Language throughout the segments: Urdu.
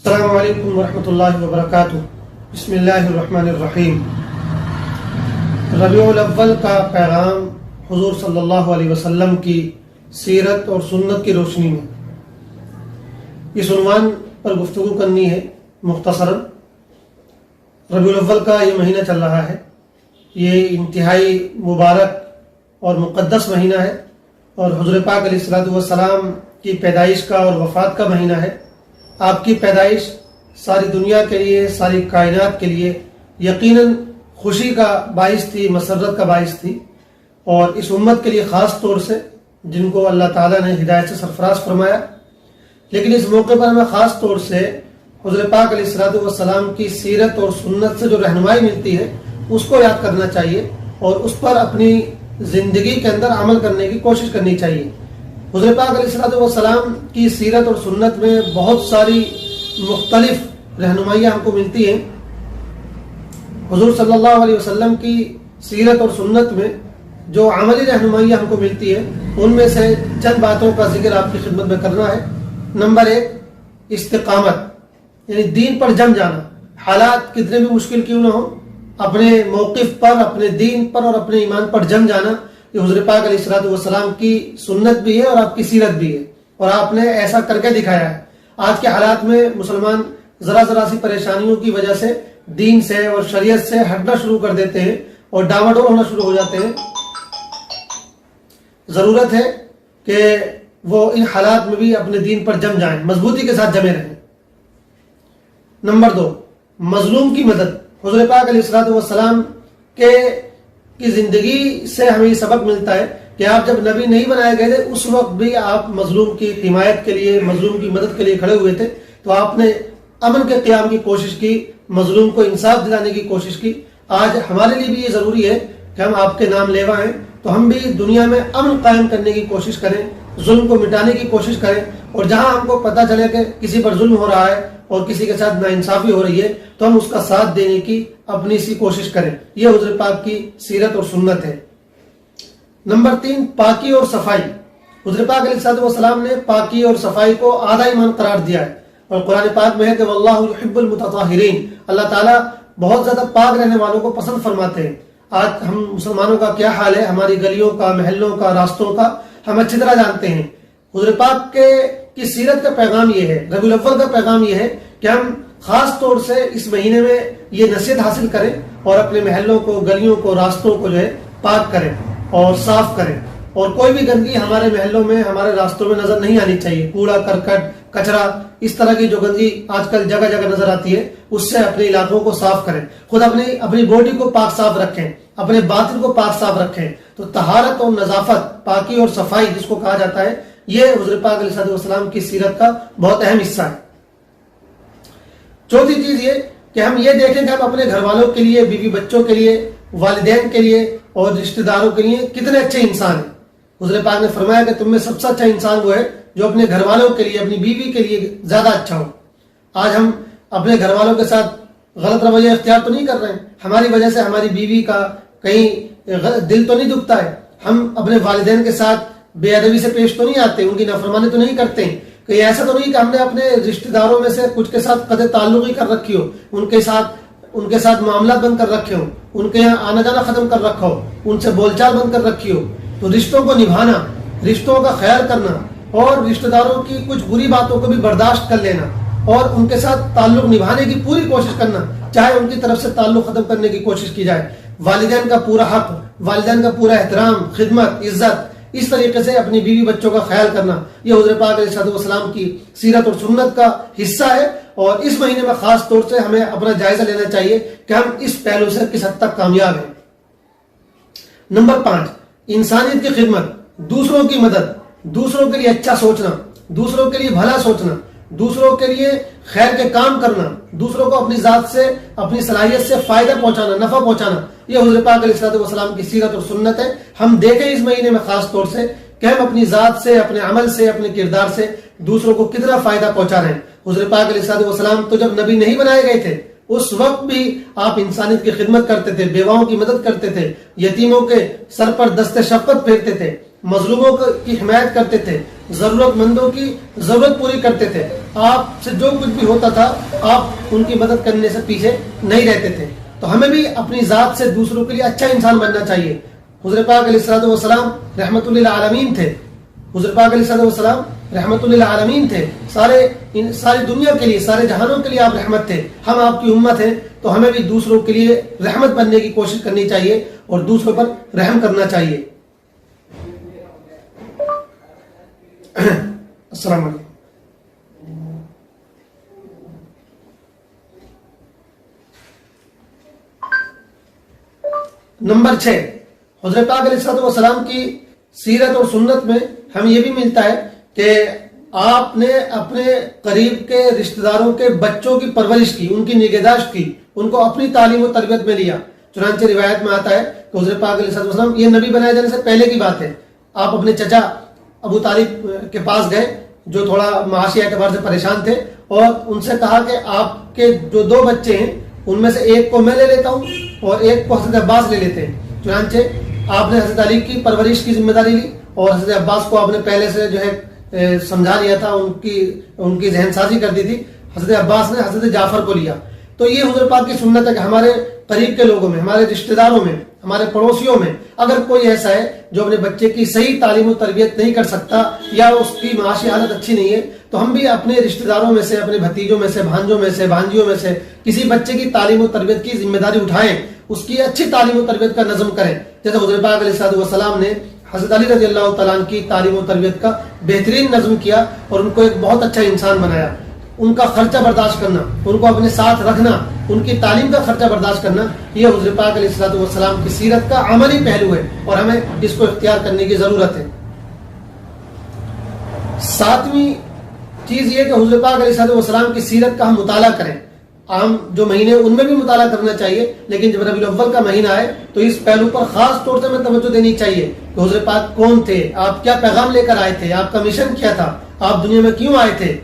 السلام علیکم ورحمۃ اللہ وبرکاتہ۔ بسم اللہ الرحمن الرحیم۔ ربیع الاول کا پیغام حضور صلی اللہ علیہ وسلم کی سیرت اور سنت کی روشنی میں، اس عنوان پر گفتگو کرنی ہے مختصراً۔ ربیع الاول کا یہ مہینہ چل رہا ہے، یہ انتہائی مبارک اور مقدس مہینہ ہے، اور حضور پاک علیہ الصلوۃ والسلام کی پیدائش کا اور وفات کا مہینہ ہے۔ آپ کی پیدائش ساری دنیا کے لیے، ساری کائنات کے لیے یقیناً خوشی کا باعث تھی، مسرت کا باعث تھی، اور اس امت کے لیے خاص طور سے جن کو اللہ تعالیٰ نے ہدایت سے سرفراز فرمایا۔ لیکن اس موقع پر ہمیں خاص طور سے حضور پاک علیہ الصلوۃ والسلام کی سیرت اور سنت سے جو رہنمائی ملتی ہے اس کو یاد کرنا چاہیے، اور اس پر اپنی زندگی کے اندر عمل کرنے کی کوشش کرنی چاہیے۔ حضور پاک علیہ الصلوۃ والسلام کی سیرت اور سنت میں بہت ساری مختلف رہنمائیاں ہم کو ملتی ہیں۔ حضور صلی اللہ علیہ وسلم کی سیرت اور سنت میں جو عملی رہنمائیاں ہم کو ملتی ہیں، ان میں سے چند باتوں کا ذکر آپ کی خدمت میں کرنا ہے۔ نمبر 1، استقامت، یعنی دین پر جم جانا۔ حالات کتنے بھی مشکل کیوں نہ ہوں، اپنے موقف پر، اپنے دین پر اور اپنے ایمان پر جم جانا، یہ حضور پاک علیہ الصلوۃ والسلام کی سنت بھی ہے اور آپ کی سیرت بھی ہے، اور آپ نے ایسا کر کے دکھایا ہے۔ آج کے حالات میں مسلمان ذرا سی پریشانیوں کی وجہ سے دین سے اور شریعت سے ہٹنا شروع کر دیتے ہیں اور ڈاواڈول ہونا شروع ہو جاتے ہیں۔ ضرورت ہے کہ وہ ان حالات میں بھی اپنے دین پر جم جائیں، مضبوطی کے ساتھ جمے رہیں۔ نمبر 2، مظلوم کی مدد۔ حضور پاک علیہ الصلوۃ والسلام کی زندگی سے ہمیں یہ سبق ملتا ہے کہ آپ جب نبی نہیں بنائے گئے تھے اس وقت بھی آپ مظلوم کی حمایت کے لیے، مظلوم کی مدد کے لیے کھڑے ہوئے تھے، تو آپ نے امن کے قیام کی کوشش کی، مظلوم کو انصاف دلانے کی کوشش کی۔ آج ہمارے لیے بھی یہ ضروری ہے کہ ہم آپ کے نام لیوا ہیں، تو ہم بھی دنیا میں امن قائم کرنے کی کوشش کریں، ظلم کو مٹانے کی کوشش کریں، اور جہاں ہم کو پتہ چلے کہ کسی پر ظلم ہو رہا ہے اور کسی کے ساتھ ناانصافی ہو رہی ہے تو ہم اس کا ساتھ دینے کی اپنی سی کوشش کریں۔ یہ حضور پاک کی سیرت اور سنت ہے۔ نمبر 3، پاکی اور صفائی۔ حضور پاک علیہ الصلوۃ والسلام نے پاکی اور صفائی کو آدھا ایمان قرار دیا ہے، اور قرآن پاک میں ہے کہ واللہ یحب المتطہرین، اللہ تعالیٰ بہت زیادہ پاک رہنے والوں کو پسند فرماتے ہیں۔ آج ہم مسلمانوں کا کیا حال ہے، ہماری گلیوں کا، محلوں کا، راستوں کا ہم اچھی طرح جانتے ہیں۔ حضور پاک کی سیرت کا پیغام یہ ہے، ربیع الاول کا پیغام یہ ہے کہ ہم خاص طور سے اس مہینے میں یہ نصیحت حاصل کریں اور اپنے محلوں کو، گلیوں کو، راستوں کو جو ہے پاک کریں اور صاف کریں، اور کوئی بھی گندگی ہمارے محلوں میں، ہمارے راستوں میں نظر نہیں آنی چاہیے۔ کوڑا کرکٹ، کچرا، اس طرح کی جو گندگی آج کل جگہ جگہ نظر آتی ہے، اس سے اپنے علاقوں کو صاف کریں، خود اپنی باڈی کو پاک صاف رکھیں، اپنے باطن کو پاک صاف رکھیں۔ تو طہارت اور نظافت، پاکی اور صفائی جس کو کہا جاتا ہے، یہ حضور پاک علیہ الصلوۃ والسلام کی سیرت کا بہت اہم حصہ ہے۔ چوتھی چیز یہ کہ ہم یہ دیکھیں کہ ہم اپنے گھر والوں کے لیے، بیوی بچوں کے لیے، والدین کے لیے اور رشتہ داروں کے لیے کتنے اچھے انسان ہیں۔ حضور پاک نے فرمایا کہ تم میں سب سے اچھا انسان وہ ہے جو اپنے گھر والوں کے لیے، اپنی بیوی کے لیے زیادہ اچھا ہو۔ آج ہم اپنے گھر والوں کے ساتھ غلط رویہ اختیار تو نہیں کر رہے ہیں، ہماری وجہ سے ہماری بیوی کا کہیں دل تو نہیں دکھتا ہے، ہم اپنے والدین کے ساتھ بے ادبی سے پیش تو نہیں آتے، ان کی نافرمانی تو نہیں کرتے، کہ ایسا تو نہیں کہ ہم نے اپنے رشتہ داروں میں سے کچھ کے ساتھ قطع تعلق ہی کر رکھی ہو، ان کے ساتھ معاملات بند کر رکھے ہوں، ان کے یہاں آنا جانا ختم کر رکھا ہو، ان سے بول چال بند کر رکھی ہو۔ تو رشتوں کو نبھانا، رشتوں کا خیال کرنا، اور رشتہ داروں کی کچھ بری باتوں کو بھی برداشت کر لینا اور ان کے ساتھ تعلق نبھانے کی پوری کوشش کرنا، چاہے ان کی طرف سے تعلق ختم کرنے کی کوشش کی جائے۔ والدین کا پورا حق، والدین کا پورا احترام، خدمت، عزت، اس طریقے سے اپنی بیوی بچوں کا خیال کرنا، یہ حضور پاک علیہ الصلوۃ والسلام کی سیرت اور سنت کا حصہ ہے۔ اور اس مہینے میں خاص طور سے ہمیں اپنا جائزہ لینا چاہیے کہ ہم اس پہلو سے کس حد تک کامیاب ہیں۔ نمبر 5، انسانیت کی خدمت، دوسروں کی مدد، دوسروں کے لیے اچھا سوچنا، دوسروں کے لیے بھلا سوچنا، دوسروں کے لیے خیر کے کام کرنا، دوسروں کو اپنی ذات سے، اپنی صلاحیت سے فائدہ پہنچانا، نفع پہنچانا، یہ حضور پاک علیہ الصلوۃ والسلام کی سیرت اور سنت ہے۔ ہم دیکھیں اس مہینے میں خاص طور سے کہ ہم اپنی ذات سے، اپنے عمل سے، اپنے کردار سے دوسروں کو کتنا فائدہ پہنچا رہے ہیں۔ حضور پاک علیہ الصلوۃ والسلام تو جب نبی نہیں بنائے گئے تھے اس وقت بھی آپ انسانیت کی خدمت کرتے تھے، بیواؤں کی مدد کرتے تھے، یتیموں کے سر پر دست شفقت پھیرتے تھے، مظلوموں کی حمایت کرتے تھے، ضرورت مندوں کی ضرورت پوری کرتے تھے، آپ سے جو کچھ بھی ہوتا تھا آپ ان کی مدد کرنے سے پیچھے نہیں رہتے تھے۔ تو ہمیں بھی اپنی ذات سے دوسروں کے لیے اچھا انسان بننا چاہیے۔ حضور پاک علیہ الصلوۃ والسلام رحمت للعالمین تھے، حضور پاک علیہ الصلوۃ والسلام رحمت للعالمین تھے، ساری دنیا کے لیے، سارے جہانوں کے لیے آپ رحمت تھے۔ ہم آپ کی امت ہیں تو ہمیں بھی دوسروں کے لیے رحمت بننے کی کوشش کرنی چاہیے اور دوسروں پر رحم کرنا چاہیے۔ السلام علیکم۔ نمبر 6، حضرت پاک علیہ الصلوۃ والسلام کی سیرت اور سنت میں ہمیں یہ بھی ملتا ہے کہ آپ نے اپنے قریب کے رشتہ داروں کے بچوں کی پرورش کی، ان کی نگہداشت کی، ان کو اپنی تعلیم و تربیت میں لیا۔ چنانچہ روایت میں آتا ہے کہ حضرت پاک علیہ الصلوۃ والسلام، یہ نبی بنائے جانے سے پہلے کی بات ہے، آپ اپنے چچا ابو طالب کے پاس گئے جو تھوڑا معاشی اعتبار سے پریشان تھے، اور ان سے کہا کہ آپ کے جو 2 بچے ہیں ان میں سے ایک کو میں لے لیتا ہوں اور ایک کو حضرت عباس لے لیتے ہیں۔ چنانچہ آپ نے حضرت علی کی پرورش کی ذمہ داری لی اور حضرت عباس کو آپ نے پہلے سے جو ہے سمجھا لیا تھا، ان کی ذہن سازی کر دی تھی۔ حضرت عباس نے حضرت جعفر کو لیا۔ تو یہ حضور پاک کی سنت ہے کہ ہمارے قریب کے لوگوں میں، ہمارے رشتہ داروں میں، ہمارے پڑوسیوں میں اگر کوئی ایسا ہے جو اپنے بچے کی صحیح تعلیم و تربیت نہیں کر سکتا یا اس کی معاشی حالت اچھی نہیں ہے، تو ہم بھی اپنے رشتہ داروں میں سے، اپنے بھتیجوں میں سے، بھانجوں میں سے، بھانجیوں میں سے کسی بچے کی تعلیم و تربیت کی ذمہ داری اٹھائیں، اس کی اچھی تعلیم و تربیت کا نظم کریں۔ جیسے حضور پاک علیہ الصلوۃ والسلام نے حضرت علی رضی اللہ تعالیٰ عنہ کی تعلیم و تربیت کا بہترین نظم کیا اور ان کو ایک بہت اچھا انسان بنایا۔ ان کا خرچہ برداشت کرنا، ان کو اپنے ساتھ رکھنا، ان کی تعلیم کا خرچہ برداشت کرنا، یہ حضور پاک علیہ الصلوۃ والسلام کی سیرت کا عملی پہلو ہے اور ہمیں اس کو اختیار کرنے کی ضرورت ہے۔ 7ویں چیز یہ کہ حضور پاک علیہ الصلوۃ والسلام کی سیرت کا ہم مطالعہ کریں۔ عام جو مہینے ان میں بھی مطالعہ کرنا چاہیے، لیکن جب ربیع الاول کا مہینہ ہے تو اس پہلو پر خاص طور سے ہمیں توجہ دینی چاہیے کہ حضور پاک کون تھے، آپ کیا پیغام لے کر آئے تھے، آپ کا مشن کیا تھا، آپ دنیا میں کیوں آئے تھے،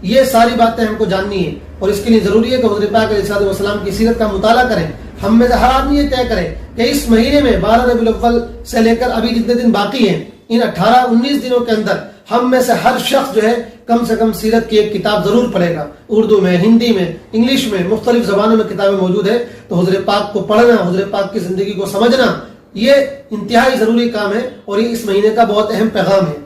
یہ ساری باتیں ہم کو جاننی ہیں۔ اور اس کے لیے ضروری ہے کہ حضور پاک علیہ الصلوۃ والسلام کی سیرت کا مطالعہ کریں۔ ہم میں سے ہر آدمی یہ طے کرے کہ اس مہینے میں 12 ربیع الاول سے لے کر ابھی جتنے دن باقی ہیں، ان 18-19 دنوں کے اندر ہم میں سے ہر شخص جو ہے کم سے کم سیرت کی ایک کتاب ضرور پڑھے گا۔ اردو میں، ہندی میں، انگلش میں، مختلف زبانوں میں کتابیں موجود ہیں، تو حضور پاک کو پڑھنا، حضور پاک کی زندگی کو سمجھنا، یہ انتہائی ضروری کام ہے اور یہ اس مہینے کا بہت اہم پیغام ہے۔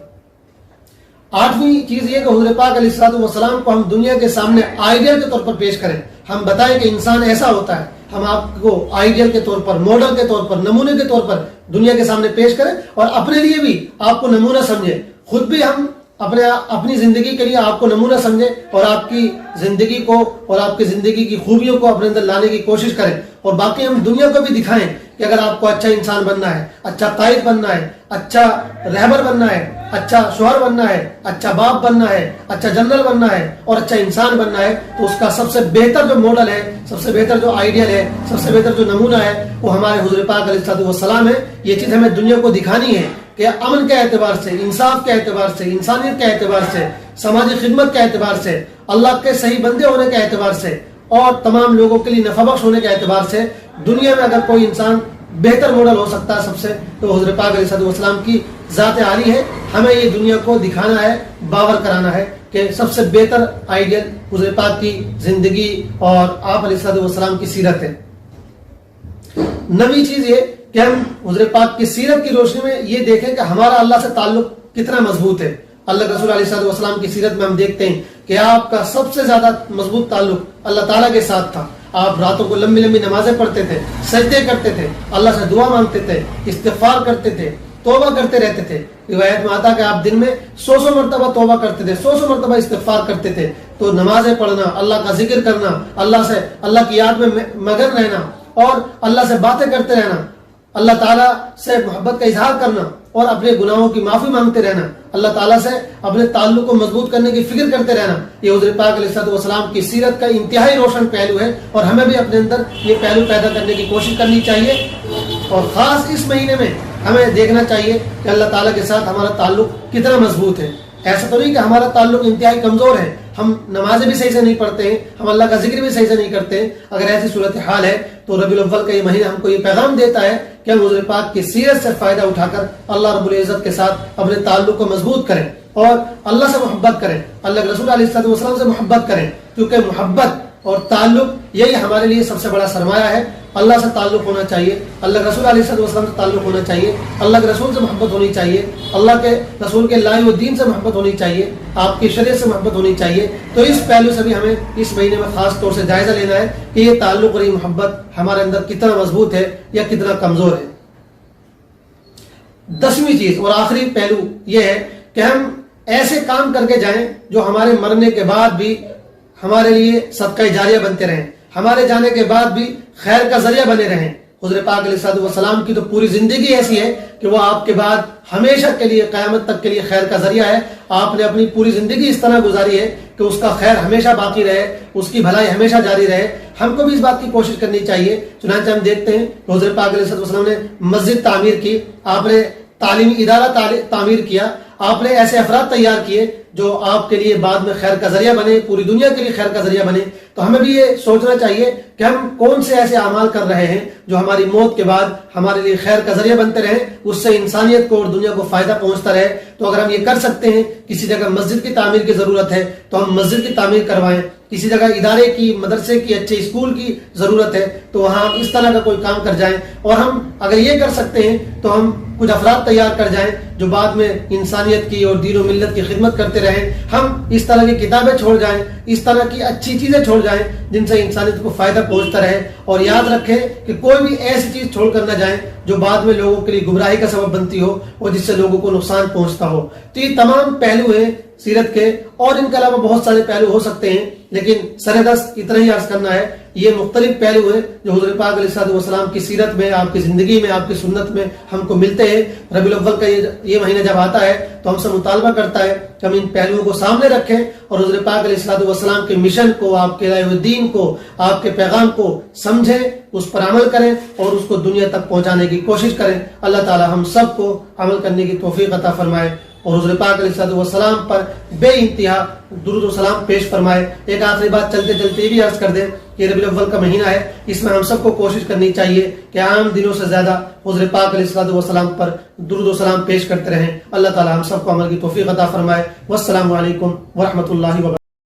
8ویں چیز یہ کہ حضور پاک علیہ الصلوۃ والسلام کو ہم دنیا کے سامنے آئیڈیل کے طور پر پیش کریں۔ ہم بتائیں کہ انسان ایسا ہوتا ہے، ہم آپ کو آئیڈیل کے طور پر، ماڈل کے طور پر، نمونے کے طور پر دنیا کے سامنے پیش کریں اور اپنے لیے بھی آپ کو نمونہ سمجھیں۔ خود بھی ہم اپنی زندگی کے لیے آپ کو نمونہ سمجھیں اور آپ کی زندگی کو اور آپ کی زندگی کی خوبیوں کو اپنے اندر لانے کی کوشش کریں، اور باقی ہم دنیا کو بھی دکھائیں کہ اگر آپ کو اچھا انسان بننا ہے، اچھا قائد بننا ہے، اچھا رہبر بننا ہے، اچھا شوہر بننا ہے، اچھا باپ بننا ہے، اچھا جنرل بننا ہے اور اچھا انسان بننا ہے، تو اس کا سب سے بہتر جو ماڈل ہے، سب سے بہتر جو آئیڈیل ہے، سب سے بہتر جو نمونہ ہے، وہ ہمارے حضور پاک علیہ الصلوۃ والسلام ہے۔ یہ چیز ہمیں دنیا کو دکھانی ہے کہ امن کے اعتبار سے، انصاف کے اعتبار سے، انسانیت کے اعتبار سے، سماجی خدمت کے اعتبار سے، اللہ کے صحیح بندے ہونے کے اعتبار سے اور تمام لوگوں کے لیے نفع بخش ہونے کے اعتبار سے دنیا میں اگر کوئی انسان بہتر ماڈل ہو سکتا ہے سب سے، تو حضور پاک علیہ الصلوۃ والسلام کی ذات عالی ہے۔ ہمیں یہ دنیا کو دکھانا ہے، باور کرانا ہے کہ سب سے بہتر آئیڈیل حضور پاک کی زندگی اور آپ علیہ الصلوۃ والسلام کی سیرت ہے۔ 9ویں چیز یہ کہ ہم حضور پاک کی سیرت کی روشنی میں یہ دیکھیں کہ ہمارا اللہ سے تعلق کتنا مضبوط ہے۔ اللہ کے رسول علیہ الصلوۃ والسلام کی سیرت میں ہم دیکھتے ہیں کہ آپ کا سب سے زیادہ مضبوط تعلق اللہ تعالیٰ کے ساتھ تھا۔ آپ راتوں کو لمبی لمبی نمازیں پڑھتے تھے، سجدے کرتے تھے، اللہ سے دعا مانگتے تھے، استغفار کرتے تھے، توبہ کرتے رہتے تھے۔ روایت میں آتا کہ آپ دن میں 100 مرتبہ توبہ کرتے تھے، 100 مرتبہ استغفار کرتے تھے۔ تو نمازیں پڑھنا، اللہ کا ذکر کرنا، اللہ کی یاد میں مگن رہنا اور اللہ سے باتیں کرتے رہنا، اللہ تعالیٰ سے محبت کا اظہار کرنا اور اپنے گناہوں کی معافی مانگتے رہنا، اللہ تعالیٰ سے اپنے تعلق کو مضبوط کرنے کی فکر کرتے رہنا، یہ حضور پاک علیہ الصلوۃ والسلام کی سیرت کا انتہائی روشن پہلو ہے اور ہمیں بھی اپنے اندر یہ پہلو پیدا کرنے کی کوشش کرنی چاہیے۔ اور خاص اس مہینے میں ہمیں دیکھنا چاہیے کہ اللہ تعالیٰ کے ساتھ ہمارا تعلق کتنا مضبوط ہے۔ ایسا تو نہیں کہ ہمارا تعلق انتہائی کمزور ہے، ہم نمازیں بھی صحیح سے نہیں پڑھتے ہیں، ہم اللہ کا ذکر بھی صحیح سے نہیں کرتے ہیں۔ اگر ایسی صورتحال ہے تو ربیع الاول کا یہ مہینہ ہم کو یہ پیغام دیتا ہے کہ ہم حضور پاک کی سیرت سے فائدہ اٹھا کر اللہ رب العزت کے ساتھ اپنے تعلق کو مضبوط کریں اور اللہ سے محبت کریں، اللہ کے رسول علیہ السلام سے محبت کریں، کیونکہ محبت اور تعلق یہی ہمارے لیے سب سے بڑا سرمایہ ہے۔ اللہ سے تعلق ہونا چاہیے، اللہ کے رسول علیہ السلام سے تعلق ہونا چاہیے، اللہ کے رسول سے محبت ہونی چاہیے، اللہ کے رسول کے لائے ہوئے دین سے محبت ہونی چاہیے، آپ کی شریعت سے محبت ہونی چاہیے۔ تو اس پہلو سے بھی ہمیں اس مہینے میں خاص طور سے جائزہ لینا ہے کہ یہ تعلق اور یہ محبت ہمارے اندر کتنا مضبوط ہے یا کتنا کمزور ہے۔ 10ویں چیز اور آخری پہلو یہ ہے کہ ہم ایسے کام کر کے جائیں جو ہمارے مرنے کے بعد بھی ہمارے لیے صدقہ جاریہ بنتے رہیں، ہمارے جانے کے بعد بھی خیر کا ذریعہ بنے رہیں۔ حضور پاک علیہ السلام کی تو پوری زندگی ایسی ہے کہ وہ آپ کے بعد ہمیشہ کے لیے قیامت تک کے لیے خیر کا ذریعہ ہے۔ آپ نے اپنی پوری زندگی اس طرح گزاری ہے کہ اس کا خیر ہمیشہ باقی رہے، اس کی بھلائی ہمیشہ جاری رہے۔ ہم کو بھی اس بات کی کوشش کرنی چاہیے۔ چنانچہ ہم دیکھتے ہیں کہ حضور پاک علیہ السلام نے مسجد تعمیر کی، آپ نے تعلیمی ادارہ تعمیر کیا، آپ نے ایسے افراد تیار کیے جو آپ کے لیے بعد میں خیر کا ذریعہ بنے، پوری دنیا کے لیے خیر کا ذریعہ بنے۔ تو ہمیں بھی یہ سوچنا چاہیے کہ ہم کون سے ایسے اعمال کر رہے ہیں جو ہماری موت کے بعد ہمارے لیے خیر کا ذریعہ بنتے رہیں، اس سے انسانیت کو اور دنیا کو فائدہ پہنچتا رہے۔ تو اگر ہم یہ کر سکتے ہیں، کسی جگہ مسجد کی تعمیر کی ضرورت ہے تو ہم مسجد کی تعمیر کروائیں، کسی جگہ ادارے کی، مدرسے کی، اچھے اسکول کی ضرورت ہے تو وہاں اس طرح کا کوئی کام کر جائیں۔ اور ہم اگر یہ کر سکتے ہیں تو ہم کچھ افراد تیار کر جائیں جو بعد میں انسانیت کی اور دین و ملت کی خدمت کرتے رہیں۔ ہم اس طرح کی کتابیں چھوڑ جائیں، اس طرح کی اچھی چیزیں چھوڑ جائیں جن سے انسانیت کو فائدہ پہنچتا رہے۔ اور یاد رکھیں کہ کوئی بھی ایسی چیز چھوڑ کر نہ جائیں جو بعد میں لوگوں کے لیے گمراہی کا سبب بنتی ہو اور جس سے لوگوں کو نقصان پہنچتا ہو۔ تو یہ تمام پہلو ہیں سیرت کے، اور ان کے علاوہ بہت سارے پہلو ہو سکتے ہیں، لیکن سردست اتنا ہی عرض کرنا ہے۔ یہ مختلف پہلو ہیں جو حضور پاک علیہ السلام کی سیرت میں، آپ کی زندگی میں، آپ کی سنت میں ہم کو ملتے ہیں۔ ربیع الاول کا یہ مہینہ جب آتا ہے تو ہم سے مطالبہ کرتا ہے کہ ہم ان پہلوؤں کو سامنے رکھیں اور حضور پاک علیہ السلام کے مشن کو، آپ کے لائے ہوئے دین کو، آپ کے پیغام کو سمجھیں، اس پر عمل کریں اور اس کو دنیا تک پہنچانے کی کوشش کریں۔ اللہ تعالی ہم سب کو عمل کرنے کی توفیق عطا فرمائے اور حضور پاک علیہ السلام پر بے انتہا درود و سلام پیش فرمائے۔ ایک آخری بات چلتے چلتے یہ بھی عرض کر دیں کہ ربیع الاول کا مہینہ ہے، اس میں ہم سب کو کوشش کرنی چاہیے کہ عام دنوں سے زیادہ حضور پاک علیہ السلام پر درود و سلام پیش کرتے رہیں۔ اللہ تعالی ہم سب کو عمل کی توفیق عطا فرمائے۔ والسلام علیکم ورحمۃ اللہ وبرکاتہ۔